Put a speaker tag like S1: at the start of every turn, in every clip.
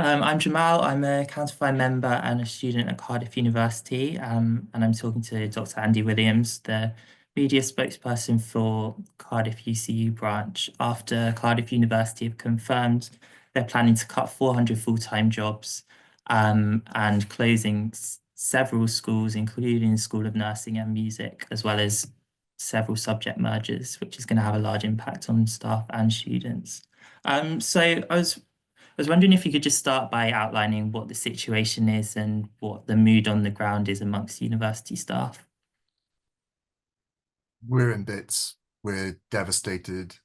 S1: I'm Jamal. I'm a Counterfire member and a student at Cardiff University. And I'm talking to Dr. Andy Williams, the media spokesperson for Cardiff UCU branch, after Cardiff University have confirmed they're planning to cut 400 full-time jobs and closing several schools, including the School of Nursing and Music, as well as several subject mergers, which is going to have a large impact on staff and students. So I was wondering if you could just start by outlining what the situation is and what the mood on the ground is amongst university staff.
S2: We're in bits. We're devastated.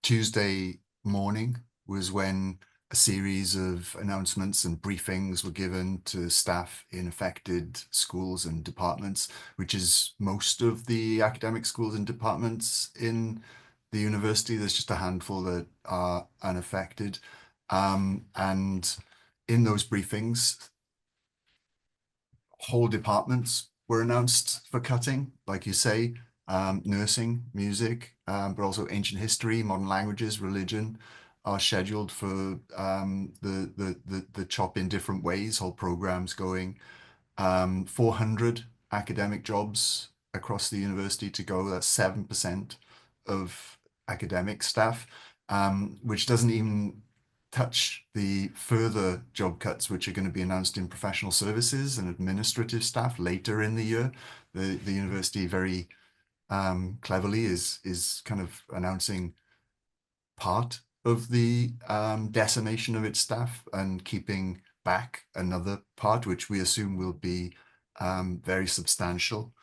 S2: Tuesday morning was when a series of announcements and briefings were given to staff in affected schools and departments, which is most of the academic schools and departments in the university. There's just a handful that are unaffected. And in those briefings, whole departments were announced for cutting, like you say, nursing, music, but also ancient history, modern languages, religion are scheduled for the chop in different ways, whole programs going. 400 academic jobs across the university to go. That's 7% of academic staff, which doesn't even touch the further job cuts, which are going to be announced in professional services and administrative staff later in the year. The university very cleverly is kind of announcing part of the decimation of its staff and keeping back another part, which we assume will be very substantial.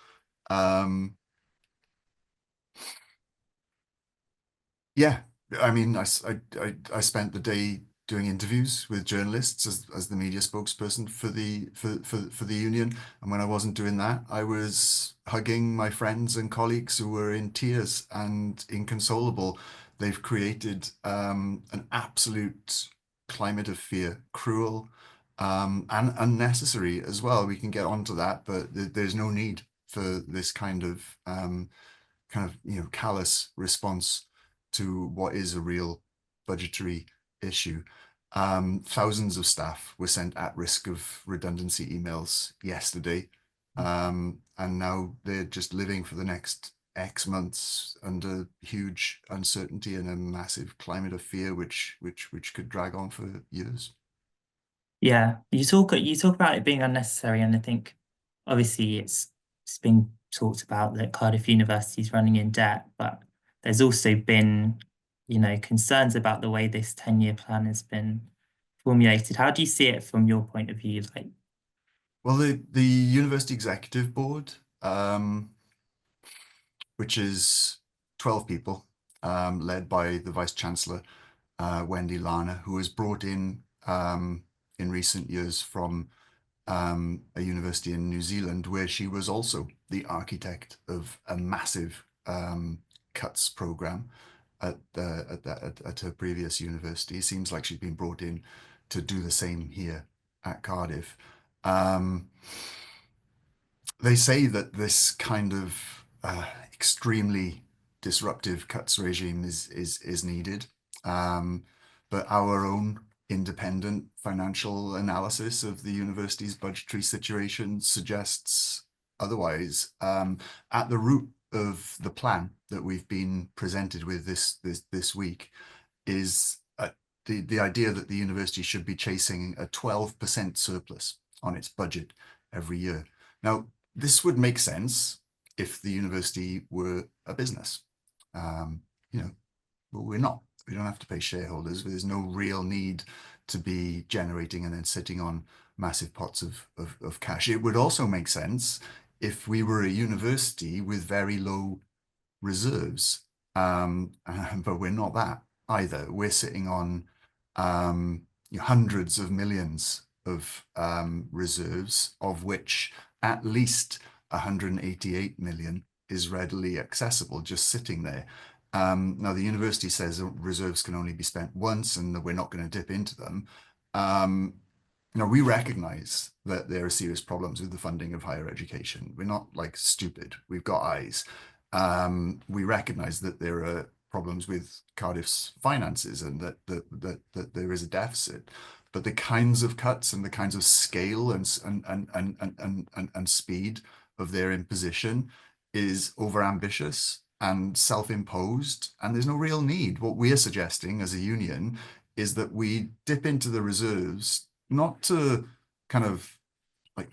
S2: Yeah, I mean, I spent the day doing interviews with journalists as the media spokesperson for the union, and when I wasn't doing that, I was hugging my friends and colleagues who were in tears and inconsolable. They've created an absolute climate of fear, cruel and unnecessary as well. We can get onto that, but there's no need for this kind of callous response to what is a real budgetary issue. Thousands of staff were sent at risk of redundancy emails yesterday, and now they're just living for the next X months under huge uncertainty and a massive climate of fear, which could drag on for years.
S1: Yeah, you talk about it being unnecessary, and I think obviously it's been talked about that Cardiff University is running in debt, but there's also been, concerns about the way this 10-year plan has been formulated. How do you see it from your point of view? Like,
S2: Well, the university executive board, which is 12 people, led by the Vice Chancellor, Wendy Lana, who was brought in recent years from a university in New Zealand, where she was also the architect of a massive cuts program at her previous university. It seems like she's been brought in to do the same here at Cardiff. They say that this kind of extremely disruptive cuts regime is needed, but our own independent financial analysis of the university's budgetary situation suggests otherwise. At the root of the plan that we've been presented with this week is the idea that the university should be chasing a 12% surplus on its budget every year. Now, this would make sense if the university were a business, but we're not. We don't have to pay shareholders. There's no real need to be generating and then sitting on massive pots of cash. It would also make sense if we were a university with very low reserves, but we're not that either. We're sitting on hundreds of millions of reserves, of which at least 188 million is readily accessible, just sitting there. Now, the university says reserves can only be spent once and that we're not going to dip into them. We recognize that there are serious problems with the funding of higher education. We're not like stupid. We've got eyes. We recognize that there are problems with Cardiff's finances and that there is a deficit. But the kinds of cuts and the kinds of scale and speed of their imposition is overambitious and self-imposed, and there's no real need. What we're suggesting as a union is that we dip into the reserves, not to kind of like,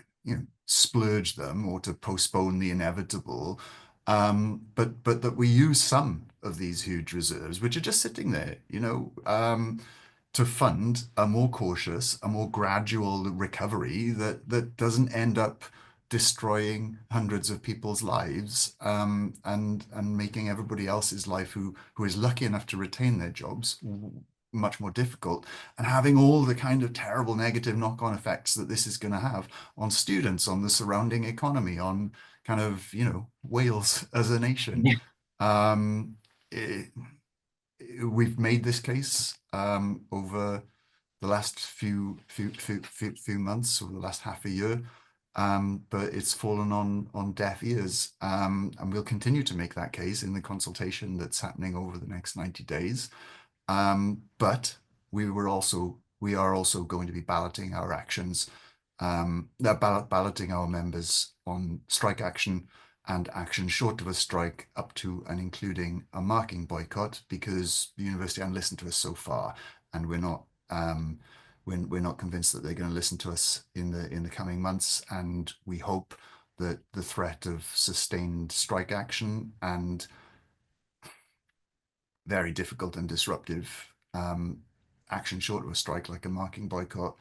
S2: splurge them or to postpone the inevitable, but that we use some of these huge reserves, which are just sitting there, to fund a more cautious, a more gradual recovery that doesn't end up destroying hundreds of people's lives, and making everybody else's life who is lucky enough to retain their jobs much more difficult, and having all the kind of terrible negative knock-on effects that this is going to have on students, on the surrounding economy, on kind of, Wales as a nation.
S1: Yeah.
S2: Um, it, we've made this case over the last few months, or the last half a year, but it's fallen on deaf ears, and we'll continue to make that case in the consultation that's happening over the next 90 days. But we are also going to be balloting our actions, balloting our members on strike action and action short of a strike, up to and including a marking boycott, because the university hasn't listened to us so far, and we're not convinced that they're going to listen to us in the coming months. And we hope that the threat of sustained strike action and very difficult and disruptive action short of a strike, like a marking boycott,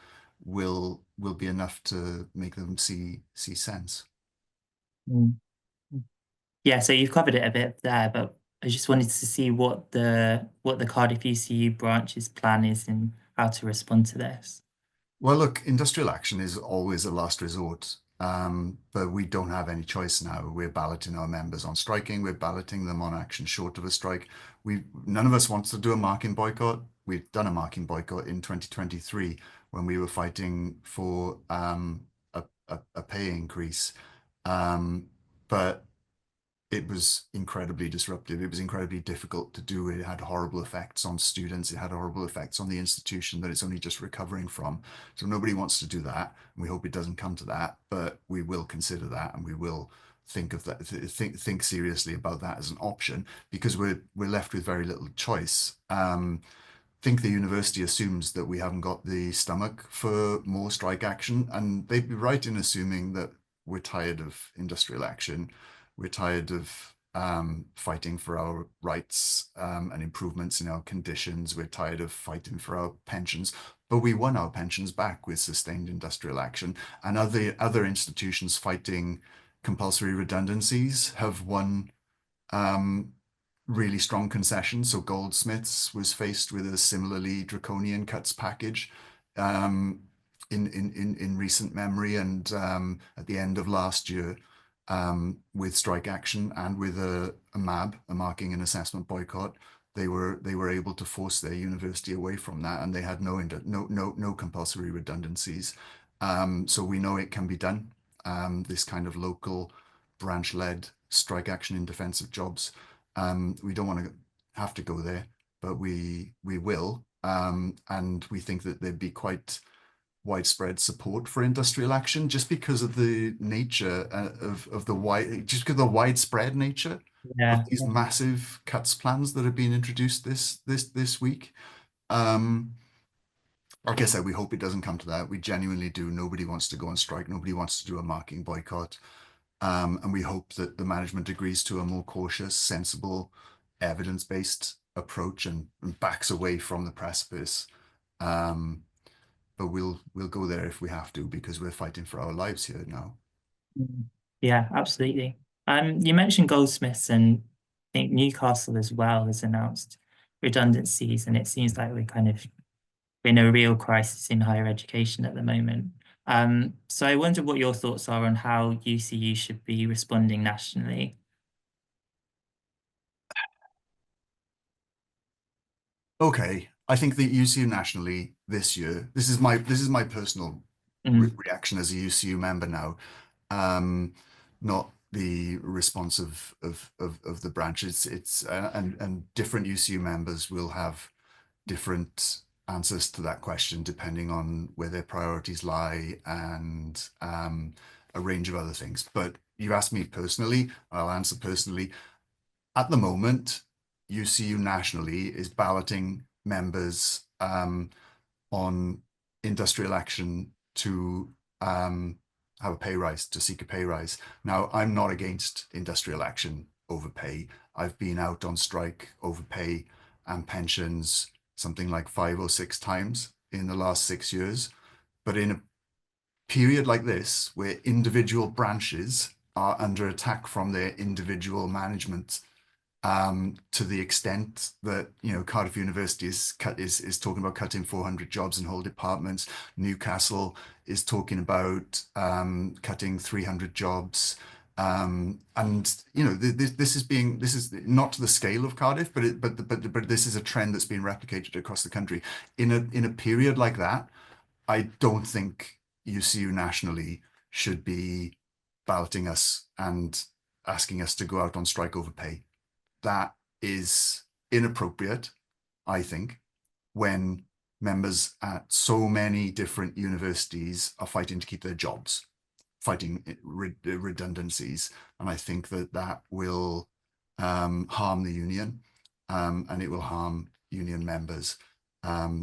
S2: will be enough to make them see sense.
S1: Mm. Yeah, so you've covered it a bit there, but I just wanted to see what the Cardiff UCU branch's plan is and how to respond to this.
S2: Well, look, industrial action is always a last resort, but we don't have any choice now. We're balloting our members on striking. We're balloting them on action short of a strike. None of us wants to do a marking boycott. We've done a marking boycott in 2023 when we were fighting for a pay increase, but it was incredibly disruptive. It was incredibly difficult to do. It had horrible effects on students. It had horrible effects on the institution that it's only just recovering from. So nobody wants to do that. And we hope it doesn't come to that, but we will consider that, and we will think of that, think seriously about that as an option, because we're left with very little choice. Think the university assumes that we haven't got the stomach for more strike action, and they'd be right in assuming that we're tired of industrial action. We're tired of fighting for our rights and improvements in our conditions. We're tired of fighting for our pensions, but we won our pensions back with sustained industrial action, and other institutions fighting compulsory redundancies have won really strong concessions. So Goldsmiths was faced with a similarly draconian cuts package in recent memory, and at the end of last year, with strike action and with a MAB, a marking and assessment boycott, they were able to force their university away from that, and they had no compulsory redundancies. So we know it can be done. This kind of local branch-led strike action in defense of jobs. We don't want to have to go there, but we will. And we think that there'd be quite widespread support for industrial action, just because of the nature of the widespread nature of
S1: Yeah.
S2: these massive cuts plans that have been introduced this week. Like I said, we hope it doesn't come to that. We genuinely do. Nobody wants to go on strike. Nobody wants to do a marking boycott. And we hope that the management agrees to a more cautious, sensible, evidence-based approach, and backs away from the precipice. But we'll go there if we have to, because we're fighting for our lives here now.
S1: Mm. Yeah, absolutely. You mentioned Goldsmiths, and I think Newcastle as well has announced redundancies, and it seems like we're kind of in a real crisis in higher education at the moment. So I wonder what your thoughts are on how UCU should be responding nationally.
S2: Okay, I think that UCU nationally this year, this is my personal
S1: Mm.
S2: reaction as a UCU member now. Not the response of the branch. And different UCU members will have different answers to that question depending on where their priorities lie and a range of other things. But you asked me personally, I'll answer personally. At the moment, UCU nationally is balloting members on industrial action to have a pay rise, to seek a pay rise. Now, I'm not against industrial action over pay. I've been out on strike over pay and pensions something like 5 or 6 times in the last 6 years. But in a period like this, where individual branches are under attack from their individual management, to the extent that, Cardiff University is talking about cutting 400 jobs in whole departments. Newcastle is talking about cutting 300 jobs. And this is not to the scale of Cardiff, but this is a trend that's been replicated across the country. In a period like that, I don't think UCU nationally should be balloting us and asking us to go out on strike over pay. That is inappropriate, I think, when members at so many different universities are fighting to keep their jobs, fighting redundancies. And I think that will harm the union, and it will harm union members.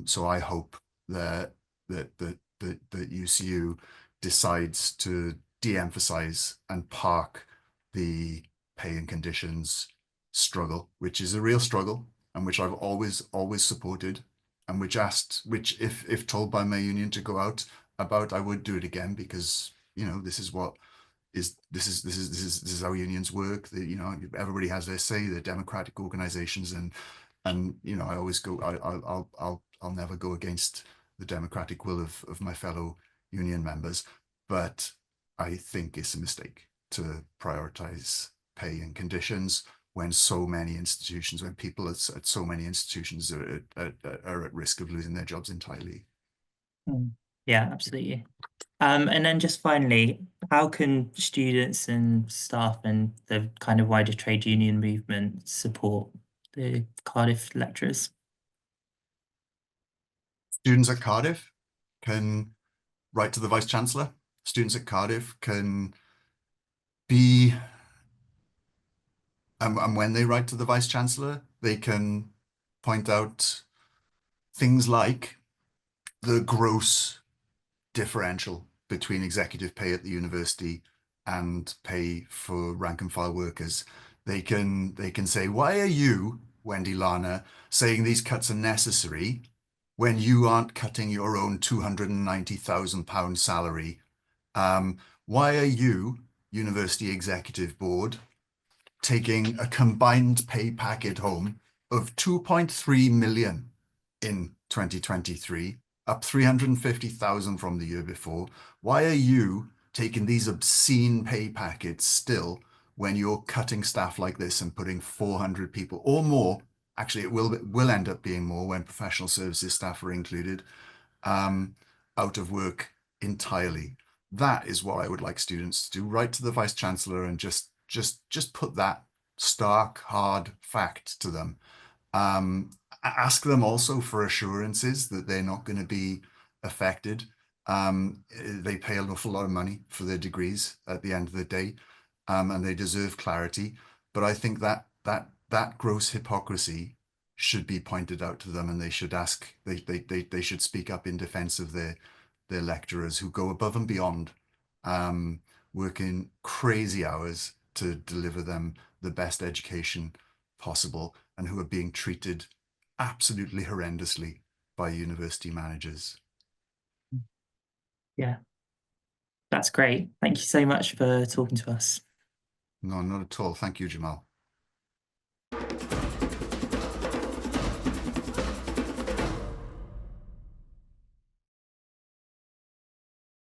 S2: So I hope that UCU decides to de-emphasize and park the pay and conditions struggle, which is a real struggle and which I've always supported, and which if told by my union to go out about, I would do it again, because this is how unions work. Everybody has their say. They're democratic organizations, and I always go. I'll never go against the democratic will of my fellow union members, but I think it's a mistake to prioritize pay and conditions when people at so many institutions are at risk of losing their jobs entirely.
S1: Yeah, absolutely. And then just finally, how can students and staff and the kind of wider trade union movement support the Cardiff lecturers?
S2: Students at Cardiff can write to the Vice Chancellor. Students at Cardiff can be, and when they write to the Vice Chancellor, they can point out things like the gross differential between executive pay at the university and pay for rank and file workers. They can say, why are you, Wendy Lana, saying these cuts are necessary when you aren't cutting your own £290,000 salary? Why are you, University Executive Board, taking a combined pay packet home of 2.3 million in 2023, up 350,000 from the year before? Why are you taking these obscene pay packets still when you're cutting staff like this and putting 400 people or more? Actually, it will end up being more when professional services staff are included, out of work entirely. That is what I would like students to do. Write to the Vice Chancellor and just put that stark, hard fact to them. Ask them also for assurances that they're not going to be affected. They pay an awful lot of money for their degrees at the end of the day, and they deserve clarity. But I think that gross hypocrisy should be pointed out to them, and they should they should speak up in defense of their lecturers who go above and beyond, working crazy hours to deliver them the best education possible, and who are being treated absolutely horrendously by university managers.
S1: Yeah, that's great. Thank you so much for talking to us.
S2: No, not at all. Thank you, Jamal.